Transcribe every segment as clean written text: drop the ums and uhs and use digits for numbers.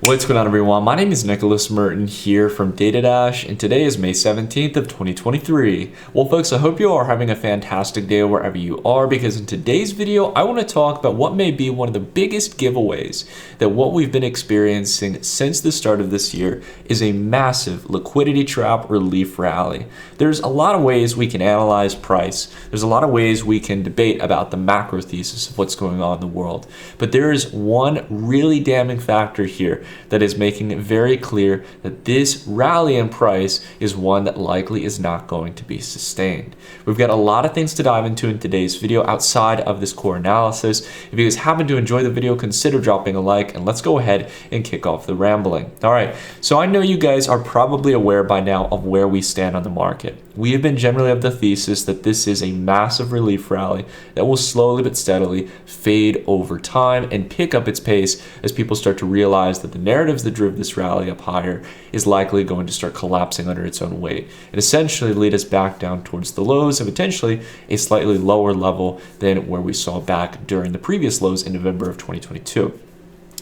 What's going on, everyone? My name is Nicholas Merton here from DataDash, and today is May 17th of 2023. Well, folks, I hope you all are having a fantastic day wherever you are, because in today's video, I want to talk about what may be one of the biggest giveaways that what we've been experiencing since the start of this year is a massive liquidity trap relief rally. There's a lot of ways we can analyze price. There's a lot of ways we can debate about the macro thesis of what's going on in the world. But there is one really damning factor here that is making it very clear that this rally in price is one that likely is not going to be sustained. We've got a lot of things to dive into in today's video outside of this core analysis. If you guys happen to enjoy the video, consider dropping a like, and let's go ahead and kick off the rambling. All right, so I know you guys are probably aware by now of where we stand on the market. We have been generally of the thesis that this is a massive relief rally that will slowly but steadily fade over time and pick up its pace as people start to realize that the narratives that drove this rally up higher is likely going to start collapsing under its own weight and essentially lead us back down towards the lows and potentially a slightly lower level than where we saw back during the previous lows in November of 2022.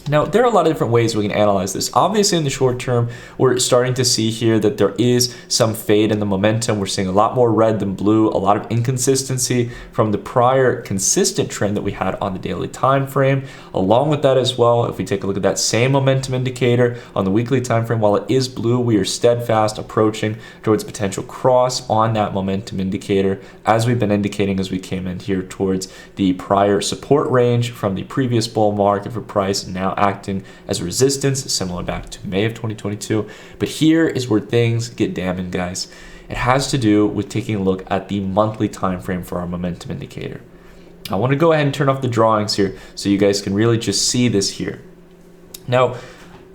Now, there are a lot of different ways we can analyze this. Obviously, in the short term, we're starting to see here that there is some fade in the momentum. We're seeing a lot more red than blue, a lot of inconsistency from the prior consistent trend that we had on the daily time frame. Along with that as well, if we take a look at that same momentum indicator on the weekly time frame, while it is blue, we are steadfast approaching towards potential cross on that momentum indicator, as we've been indicating as we came in here towards the prior support range from the previous bull market for price, now acting as resistance, similar back to May of 2022. But here is where things get damning, guys. It has to do with taking a look at the monthly time frame for our momentum indicator. I want to go ahead and turn off the drawings here so you guys can really just see this here. Now,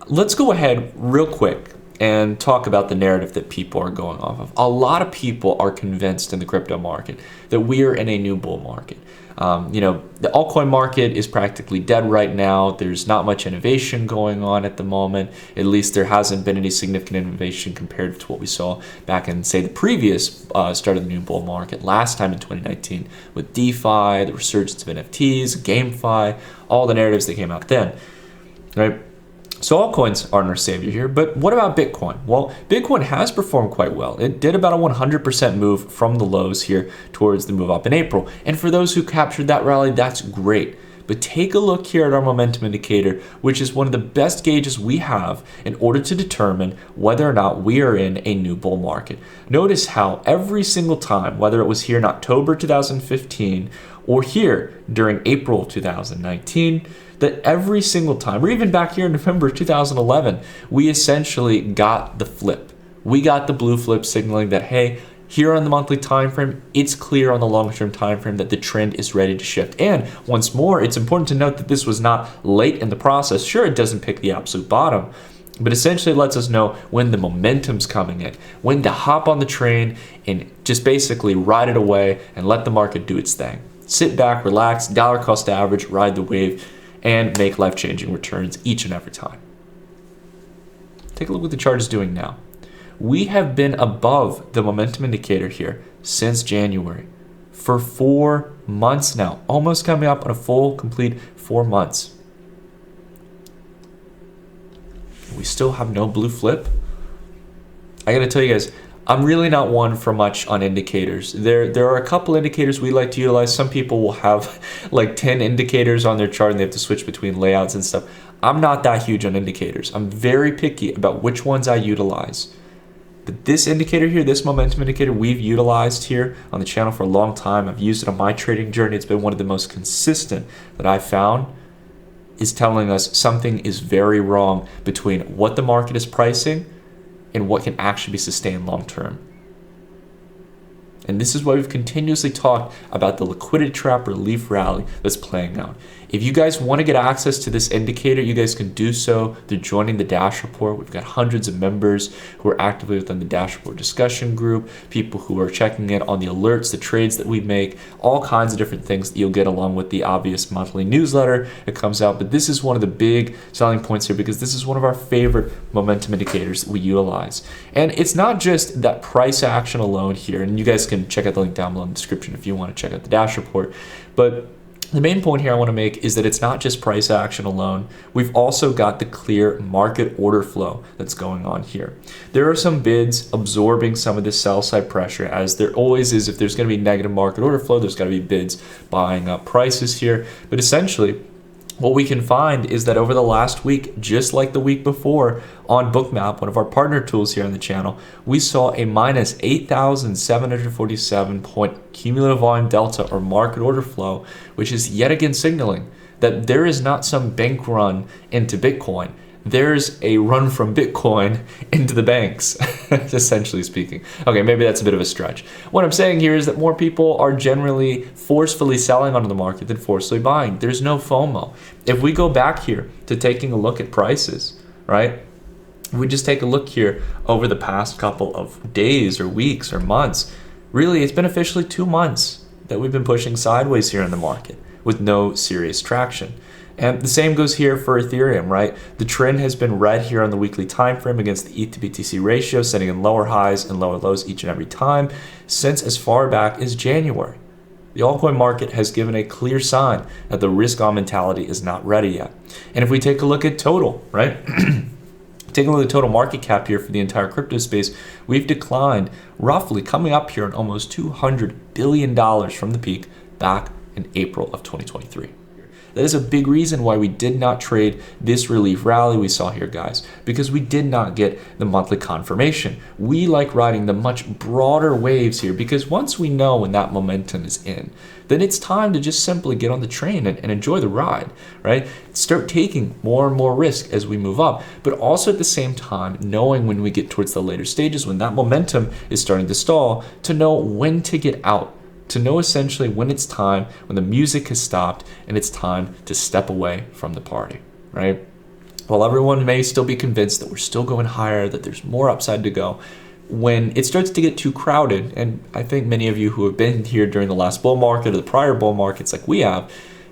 let's go ahead real quick and talk about the narrative that people are going off of. A lot of people are convinced in the crypto market that we are in a new bull market. The altcoin market is practically dead right now. There's not much innovation going on at the moment. At least there hasn't been any significant innovation compared to what we saw back in, say, the previous start of the new bull market last time in 2019 with DeFi, the resurgence of NFTs, GameFi, all the narratives that came out then, right? So altcoins aren't our savior here, but what about Bitcoin? Well, Bitcoin has performed quite well. It did about a 100% move from the lows here towards the move up in April. And for those who captured that rally, that's great. But take a look here at our momentum indicator, which is one of the best gauges we have in order to determine whether or not we are in a new bull market. Notice how every single time, whether it was here in October 2015 or here during April 2019, that every single time, or even back here in November 2011, we essentially got the flip. We got the blue flip signaling that, hey, here on the monthly time frame, it's clear on the long-term time frame that the trend is ready to shift. And once more, it's important to note that this was not late in the process. Sure, it doesn't pick the absolute bottom, but essentially it lets us know when the momentum's coming in, when to hop on the train and just basically ride it away and let the market do its thing. Sit back, relax, dollar cost average, ride the wave, and make life-changing returns each and every time. Take a look what the chart is doing now. We have been above the momentum indicator here since January for 4 months now, almost coming up on a full, complete 4 months. We still have no blue flip. I gotta tell you guys, I'm really not one for much on indicators. There are a couple indicators we like to utilize. Some people will have like 10 indicators on their chart and they have to switch between layouts and stuff. I'm not that huge on indicators. I'm very picky about which ones I utilize. But this indicator here, this momentum indicator, we've utilized here on the channel for a long time. I've used it on my trading journey. It's been one of the most consistent that I've found, is telling us something is very wrong between what the market is pricing and what can actually be sustained long term. And this is why we've continuously talked about the liquidity trap relief rally that's playing out. If you guys want to get access to this indicator, you guys can do so through joining the Dash Report. We've got hundreds of members who are actively within the Dash Report discussion group, people who are checking in on the alerts, the trades that we make, all kinds of different things that you'll get along with the obvious monthly newsletter that comes out. But this is one of the big selling points here because this is one of our favorite momentum indicators that we utilize. And it's not just that price action alone here, and you guys can check out the link down below in the description if you want to check out the Dash Report, but The main point here I want to make is that it's not just price action alone. We've also got the clear market order flow that's going on here. There are some bids absorbing some of the sell side pressure, as there always is. If there's going to be negative market order flow, there's got to be bids buying up prices here. But essentially, what we can find is that over the last week, just like the week before on Bookmap, one of our partner tools here on the channel, we saw a minus 8,747 point cumulative volume delta or market order flow, which is yet again signaling that there is not some bank run into Bitcoin. There's a run from Bitcoin into the banks, essentially speaking. Okay, maybe that's a bit of a stretch. What I'm saying here is that more people are generally forcefully selling onto the market than forcefully buying. There's no FOMO. If we go back here to taking a look at prices, right? If we just take a look here over the past couple of days or weeks or months, really it's been officially 2 months that we've been pushing sideways here in the market with no serious traction. And the same goes here for Ethereum, right? The trend has been red here on the weekly time frame against the ETH to BTC ratio, setting in lower highs and lower lows each and every time since as far back as January. The altcoin market has given a clear sign that the risk-on mentality is not ready yet. And if we take a look at total, right? Taking a look at the total market cap here for the entire crypto space, we've declined roughly coming up here at almost $200 billion from the peak back in April of 2023. That is a big reason why we did not trade this relief rally we saw here, guys, because we did not get the monthly confirmation. We like riding the much broader waves here, because once we know when that momentum is in, then it's time to just simply get on the train and enjoy the ride, right? Start taking more and more risk as we move up, but also at the same time, knowing when we get towards the later stages, when that momentum is starting to stall, to know when to get out. To know essentially when it's time, when the music has stopped, and it's time to step away from the party, right? While everyone may still be convinced that we're still going higher, that there's more upside to go, when it starts to get too crowded, and I think many of you who have been here during the last bull market or the prior bull markets like we have,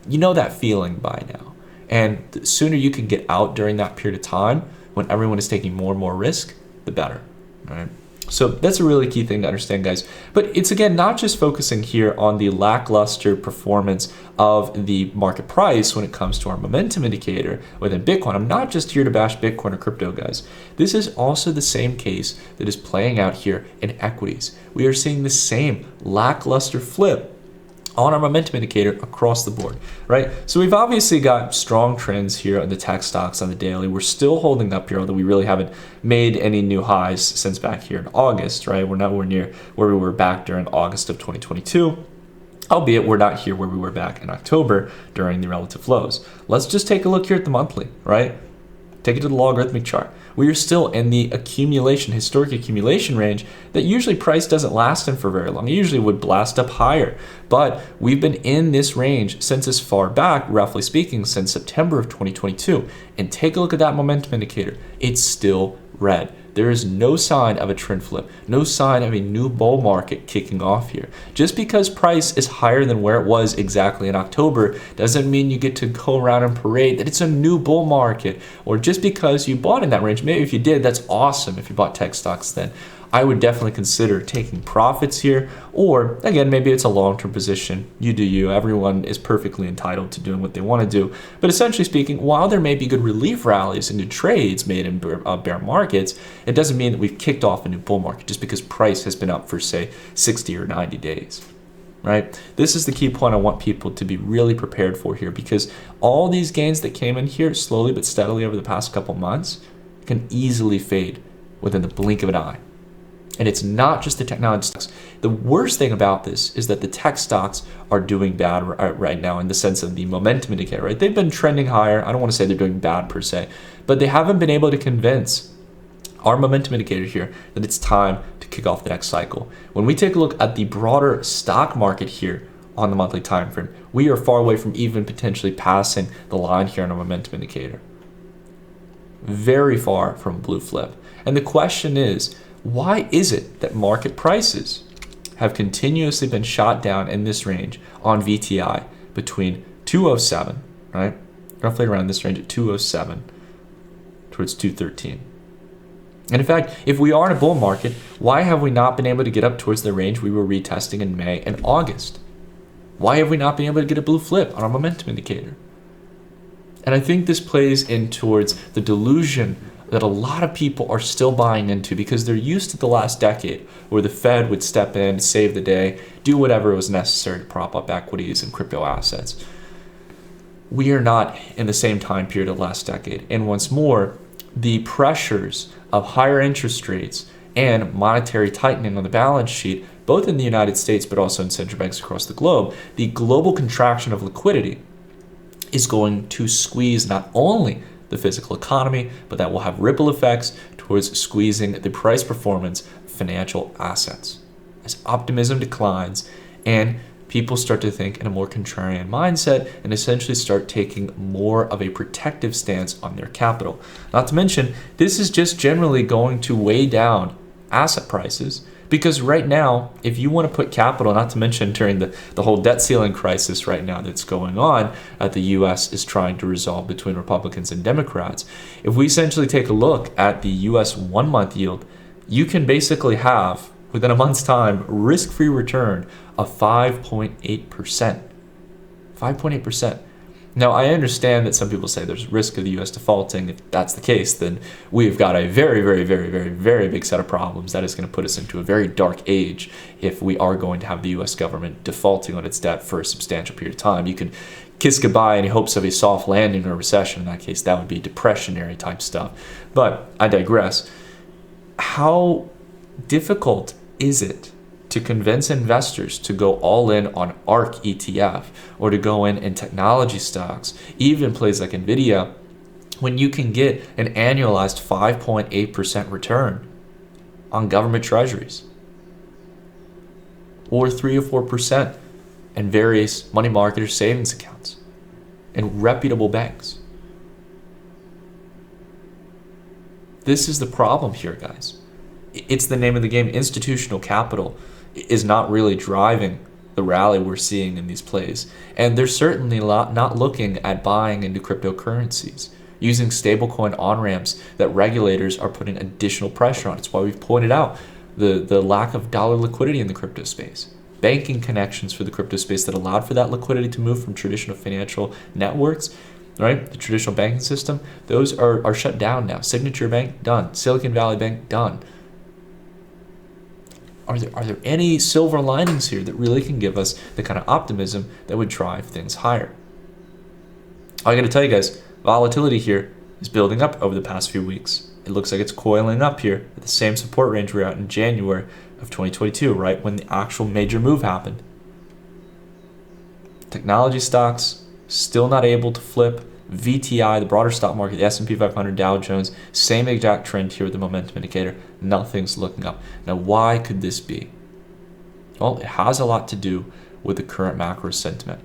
you know that feeling by now. And the sooner you can get out during that period of time, when everyone is taking more and more risk, the better, right? So that's a really key thing to understand, guys. But it's, again, not just focusing here on the lackluster performance of the market price when it comes to our momentum indicator within Bitcoin. I'm not just here to bash Bitcoin or crypto, guys. This is also the same case that is playing out here in equities. We are seeing the same lackluster flip on our momentum indicator across the board, right? So we've obviously got strong trends here on the tech stocks on the daily. We're still holding up here, although we really haven't made any new highs since back here in August, right? We're nowhere near where we were back during August of 2022, albeit we're not here where we were back in October during the relative lows. Let's just take a look here at the monthly, right? Take it to the logarithmic chart. We are still in the historic accumulation range that usually price doesn't last in for very long. It usually would blast up higher, but we've been in this range since as far back, roughly speaking, since September of 2022. And take a look at that momentum indicator. It's still red. There is no sign of a trend flip, no sign of a new bull market kicking off here. Just because price is higher than where it was exactly in October doesn't mean you get to go around and parade that it's a new bull market. Or just because you bought in that range, maybe if you did, that's awesome if you bought tech stocks then. I would definitely consider taking profits here, or again, maybe it's a long-term position. You do you. Everyone is perfectly entitled to doing what they want to do. But essentially speaking, while there may be good relief rallies into trades made in bear markets, it doesn't mean that we've kicked off a new bull market just because price has been up for, say, 60 or 90 days. Right? This is the key point I want people to be really prepared for here, because all these gains that came in here slowly but steadily over the past couple months can easily fade within the blink of an eye. And it's not just the technology stocks. The worst thing about this is that the tech stocks are doing bad right now in the sense of the momentum indicator, right? They've been trending higher. I don't want to say they're doing bad per se, but they haven't been able to convince our momentum indicator here that it's time to kick off the next cycle. When we take a look at the broader stock market here on the monthly time frame, we are far away from even potentially passing the line here on a momentum indicator. Very far from blue flip. And the question is, why is it that market prices have continuously been shot down in this range on VTI between 207, right? Roughly around this range at 207 towards 213. And in fact, if we are in a bull market, why have we not been able to get up towards the range we were retesting in May and August? Why have we not been able to get a blue flip on our momentum indicator? And I think this plays in towards the delusion that a lot of people are still buying into because they're used to the last decade where the Fed would step in, save the day, do whatever was necessary to prop up equities and crypto assets. We are not in the same time period of last decade. And once more, the pressures of higher interest rates and monetary tightening on the balance sheet, both in the United States but also in central banks across the globe, the global contraction of liquidity is going to squeeze not only the physical economy, but that will have ripple effects towards squeezing the price performance of financial assets. As optimism declines and people start to think in a more contrarian mindset and essentially start taking more of a protective stance on their capital. Not to mention, this is just generally going to weigh down asset prices because right now, if you want to put capital, not to mention during the whole debt ceiling crisis right now that's going on, the US is trying to resolve between Republicans and Democrats. If we essentially take a look at the US 1-month yield, you can basically have, within a month's time, risk-free return of 5.8%. 5.8%. Now, I understand that some people say there's risk of the U.S. defaulting. If that's the case, then we've got a very, very, very, very, very big set of problems. That is going to put us into a very dark age if we are going to have the U.S. government defaulting on its debt for a substantial period of time. You can kiss goodbye any hopes of a soft landing or recession. In that case, that would be depressionary type stuff. But I digress. How difficult is it to convince investors to go all in on ARK ETF or to go in technology stocks, even plays like Nvidia, when you can get an annualized 5.8% return on government treasuries or 3 or 4% in various money market or savings accounts and reputable banks? This is the problem here, guys. It's the name of the game. Institutional capital is not really driving the rally we're seeing in these plays. And they're certainly not looking at buying into cryptocurrencies, using stablecoin on-ramps that regulators are putting additional pressure on. It's why we've pointed out the lack of dollar liquidity in the crypto space. Banking connections for the crypto space that allowed for that liquidity to move from traditional financial networks, right? The traditional banking system, those are shut down now. Signature Bank, done. Silicon Valley Bank, done. Are there any silver linings here that really can give us the kind of optimism that would drive things higher? I got to tell you guys, volatility here is building up over the past few weeks. It looks like it's coiling up here at the same support range we were at in January of 2022, right when the actual major move happened. Technology stocks still not able to flip. VTI, the broader stock market, the S&P 500, Dow Jones, same exact trend here with the momentum indicator. Nothing's looking up. Now, why could this be? Well, it has a lot to do with the current macro sentiment.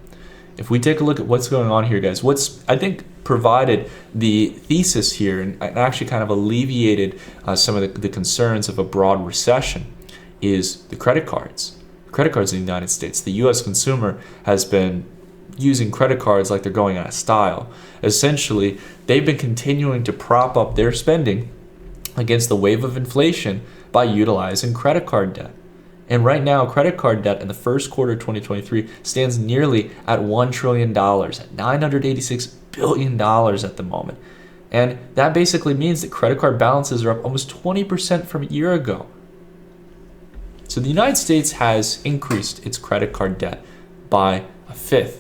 If we take a look at what's going on here, guys, what's, I think, provided the thesis here and actually kind of alleviated some of the concerns of a broad recession is the credit cards. Credit cards in the United States. The U.S. consumer has been using credit cards like they're going out of style. Essentially, they've been continuing to prop up their spending against the wave of inflation by utilizing credit card debt. And right now, credit card debt in the first quarter of 2023 stands nearly at $1 trillion, at $986 billion at the moment. And that basically means that credit card balances are up almost 20% from a year ago. So the United States has increased its credit card debt by a fifth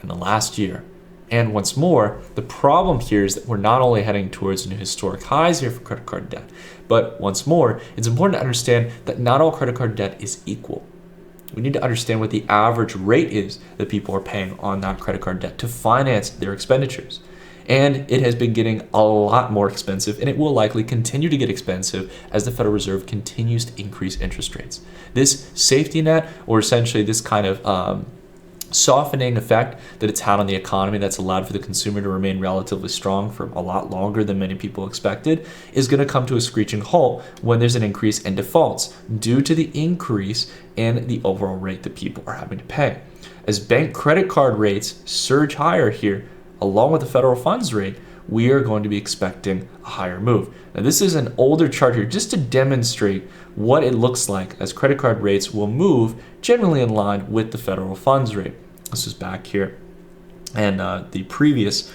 in the last year. And once more, the problem here is that we're not only heading towards new historic highs here for credit card debt, but once more, it's important to understand that not all credit card debt is equal. We need to understand what the average rate is that people are paying on that credit card debt to finance their expenditures. And it has been getting a lot more expensive, and it will likely continue to get expensive as the Federal Reserve continues to increase interest rates. This safety net, or essentially this kind of softening effect that it's had on the economy that's allowed for the consumer to remain relatively strong for a lot longer than many people expected, is going to come to a screeching halt when there's an increase in defaults due to the increase in the overall rate that people are having to pay. As bank credit card rates surge higher here, along with the federal funds rate, we are going to be expecting a higher move. Now, this is an older chart here just to demonstrate what it looks like as credit card rates will move generally in line with the federal funds rate. This is back here. And the previous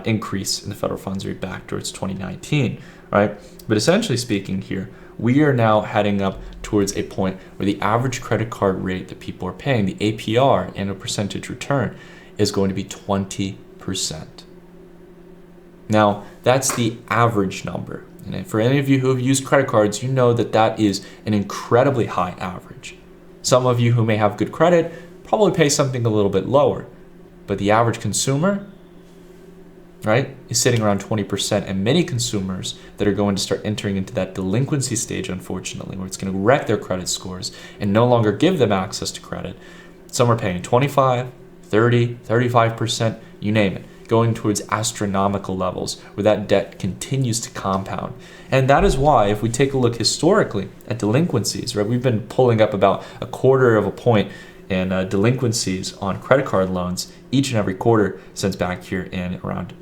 increase in the federal funds rate back towards 2019, right? But essentially speaking here, we are now heading up towards a point where the average credit card rate that people are paying, the APR, annual percentage return, is going to be 20%. Now, that's the average number. And for any of you who have used credit cards, you know that that is an incredibly high average. Some of you who may have good credit probably pay something a little bit lower. But the average consumer, right, is sitting around 20%. And many consumers that are going to start entering into that delinquency stage, unfortunately, where it's going to wreck their credit scores and no longer give them access to credit. Some are paying 25, 30, 35%, you name it, going towards astronomical levels where that debt continues to compound. And that is why, if we take a look historically at delinquencies, right, we've been pulling up about a quarter of a point in delinquencies on credit card loans each and every quarter since back here in around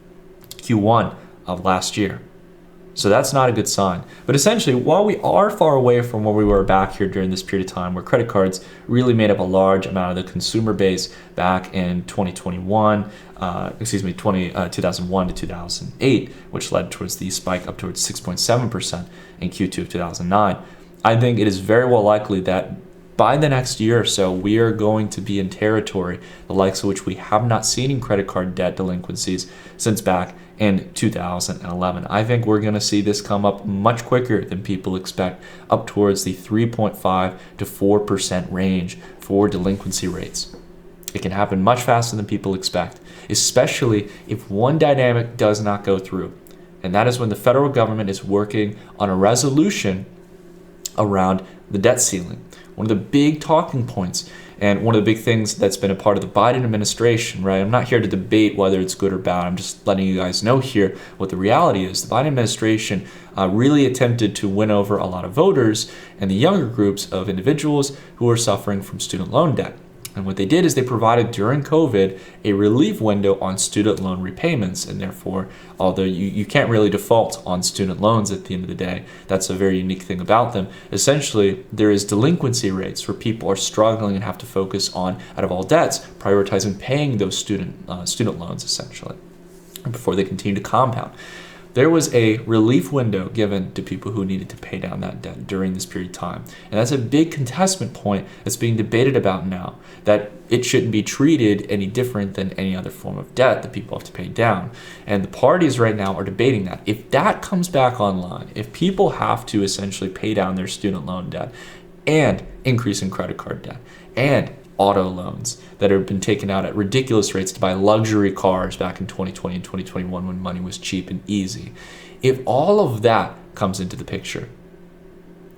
Q1 of last year. So that's not a good sign. But essentially, while we are far away from where we were back here during this period of time where credit cards really made up a large amount of the consumer base back in 2001 to 2008, which led towards the spike up towards 6.7% in Q2 of 2009, I think it is very well likely that by the next year or so, we are going to be in territory the likes of which we have not seen in credit card debt delinquencies since back in 2011. I think we're going to see this come up much quicker than people expect, up towards the 3.5 to 4% range for delinquency rates. It can happen much faster than people expect, especially if one dynamic does not go through. And that is when the federal government is working on a resolution around the debt ceiling. One of the big talking points and one of the big things that's been a part of the Biden administration, right? I'm not here to debate whether it's good or bad. I'm just letting you guys know here what the reality is. The Biden administration really attempted to win over a lot of voters and the younger groups of individuals who are suffering from student loan debt. And what they did is they provided during COVID a relief window on student loan repayments. And therefore, although you can't really default on student loans at the end of the day, that's a very unique thing about them. Essentially, there is delinquency rates where people are struggling and have to focus on, out of all debts, prioritizing paying those student loans essentially before they continue to compound. There was a relief window given to people who needed to pay down that debt during this period of time. And that's a big contestment point that's being debated about now, that it shouldn't be treated any different than any other form of debt that people have to pay down. And the parties right now are debating that. If that comes back online, if people have to essentially pay down their student loan debt and increase in credit card debt and auto loans that have been taken out at ridiculous rates to buy luxury cars back in 2020 and 2021 when money was cheap and easy. If all of that comes into the picture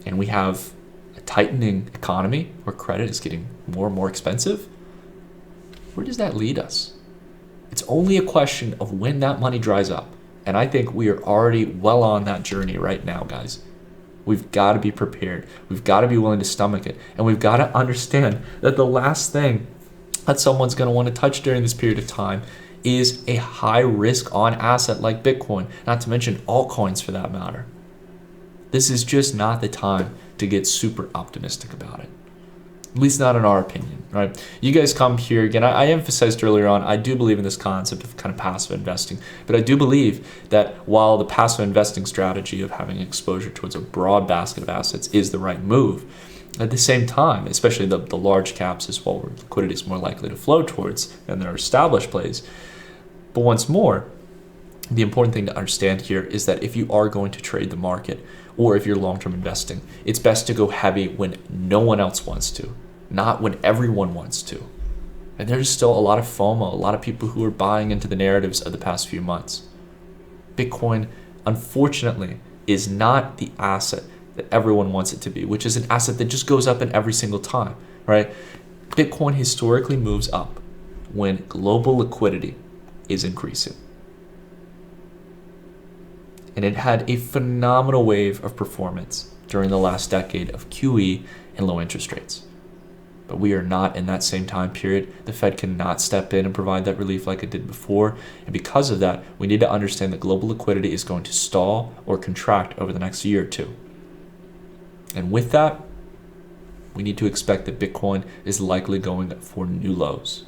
and we have a tightening economy where credit is getting more and more expensive, where does that lead us? It's only a question of when that money dries up. And I think we are already well on that journey right now, guys. We've got to be prepared. We've got to be willing to stomach it. And we've got to understand that the last thing that someone's going to want to touch during this period of time is a high risk on asset like Bitcoin, not to mention altcoins for that matter. This is just not the time to get super optimistic about it. At least not in our opinion, right? You guys come here again. I emphasized earlier on, I do believe in this concept of kind of passive investing, but I do believe that while the passive investing strategy of having exposure towards a broad basket of assets is the right move, at the same time, especially the large caps is what liquidity is more likely to flow towards than their established plays. But once more, the important thing to understand here is that if you are going to trade the market or if you're long-term investing, it's best to go heavy when no one else wants to, not when everyone wants to. And there's still a lot of FOMO, a lot of people who are buying into the narratives of the past few months. Bitcoin, unfortunately, is not the asset that everyone wants it to be, which is an asset that just goes up in every single time, right? Bitcoin historically moves up when global liquidity is increasing. And it had a phenomenal wave of performance during the last decade of QE and low interest rates. But we are not in that same time period. The Fed cannot step in and provide that relief like it did before. And because of that, we need to understand that global liquidity is going to stall or contract over the next year or two. And with that, we need to expect that Bitcoin is likely going for new lows.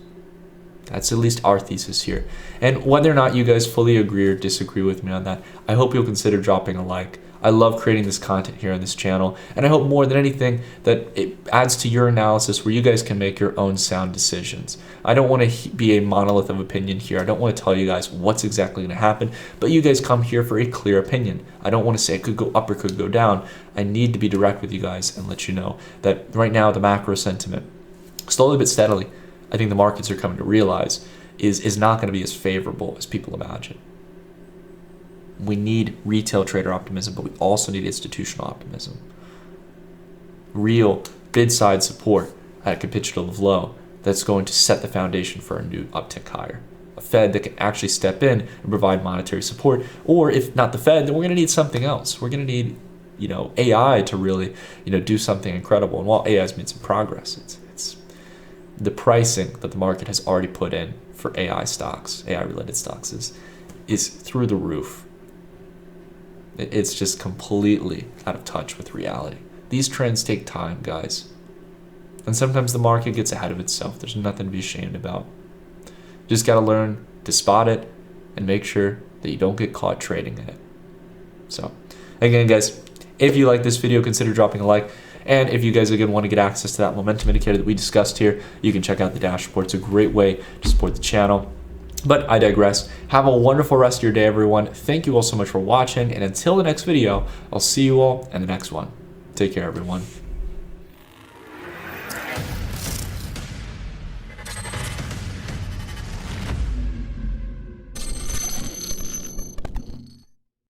That's at least our thesis here. And whether or not you guys fully agree or disagree with me on that, I hope you'll consider dropping a like. I love creating this content here on this channel, and I hope more than anything that it adds to your analysis where you guys can make your own sound decisions. I don't want to be a monolith of opinion here. I don't want to tell you guys what's exactly going to happen, but you guys come here for a clear opinion. I don't want to say it could go up or could go down. I need to be direct with you guys and let you know that right now the macro sentiment, slowly but steadily, I think the markets are coming to realize is not going to be as favorable as people imagine. We need retail trader optimism, but we also need institutional optimism. Real bid side support at a capitulative low that's going to set the foundation for a new uptick higher. A Fed that can actually step in and provide monetary support, or if not the Fed, then we're going to need something else. We're going to need, AI to really, do something incredible. And while AI has made some progress, it's the pricing that the market has already put in for AI stocks, AI-related stocks, is through the roof. It's just completely out of touch with reality. These trends take time, guys. And sometimes the market gets ahead of itself. There's nothing to be ashamed about. Just got to learn to spot it and make sure that you don't get caught trading in it. So, again, guys, if you like this video, consider dropping a like. And if you guys, again, want to get access to that momentum indicator that we discussed here, you can check out the Dash Report. It's a great way to support the channel. But I digress. Have a wonderful rest of your day, everyone. Thank you all so much for watching. And until the next video, I'll see you all in the next one. Take care, everyone.